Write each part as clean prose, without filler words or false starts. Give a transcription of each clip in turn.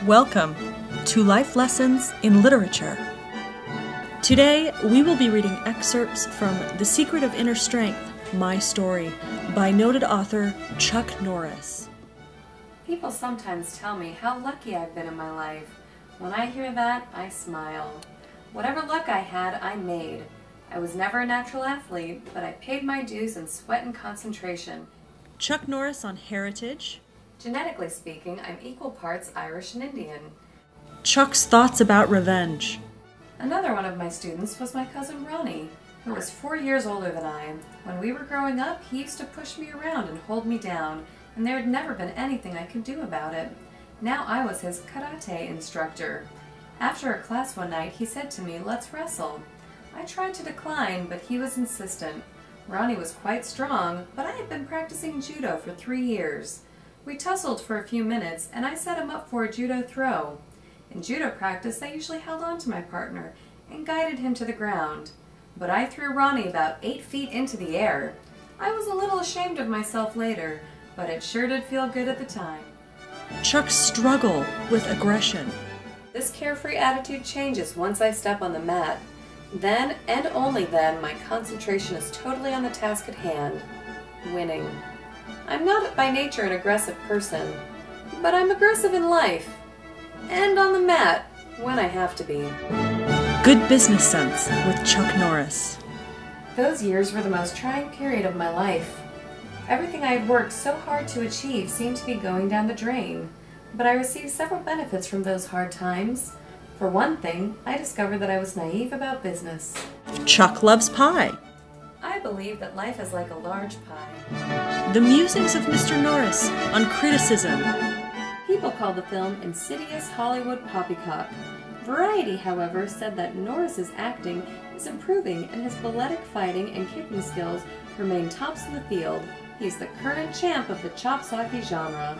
Welcome to Life Lessons in Literature. Today, we will be reading excerpts from The Secret of Inner Strength, My Story, by noted author Chuck Norris. People sometimes tell me how lucky I've been in my life. When I hear that, I smile. Whatever luck I had, I made. I was never a natural athlete, but I paid my dues in sweat and concentration. Chuck Norris on heritage. Genetically speaking, I'm equal parts Irish and Indian. Chuck's thoughts about revenge. Another one of my students was my cousin Ronnie, who was 4 years older than I. When we were growing up, he used to push me around and hold me down, and there had never been anything I could do about it. Now I was his karate instructor. After a class one night, he said to me, "Let's wrestle." I tried to decline, but he was insistent. Ronnie was quite strong, but I had been practicing judo for 3 years. We tussled for a few minutes, and I set him up for a judo throw. In judo practice, I usually held on to my partner and guided him to the ground. But I threw Ronnie about 8 feet into the air. I was a little ashamed of myself later, but it sure did feel good at the time. Chuck's struggle with aggression. This carefree attitude changes once I step on the mat. Then, and only then, my concentration is totally on the task at hand, winning. I'm not by nature an aggressive person, but I'm aggressive in life, and on the mat, when I have to be. Good business sense with Chuck Norris. Those years were the most trying period of my life. Everything I had worked so hard to achieve seemed to be going down the drain, but I received several benefits from those hard times. For one thing, I discovered that I was naive about business. Chuck loves pie. I believe that life is like a large pie. The musings of Mr. Norris on criticism. People call the film insidious Hollywood poppycock. Variety, however, said that Norris's acting is improving and his balletic fighting and kicking skills remain tops in the field. He's the current champ of the chop-socky genre.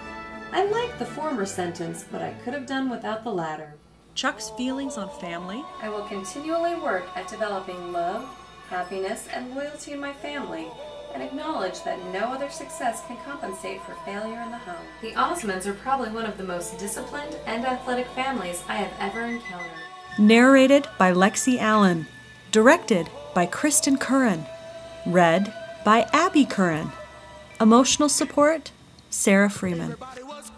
I like the former sentence, but I could have done without the latter. Chuck's feelings on family. I will continually work at developing love, happiness, and loyalty in my family, and acknowledge that no other success can compensate for failure in the home. The Osmonds are probably one of the most disciplined and athletic families I have ever encountered. Narrated by Lexi Allen. Directed by Kristen Curran. Read by Abby Curran. Emotional support, Sarah Freeman. Everybody was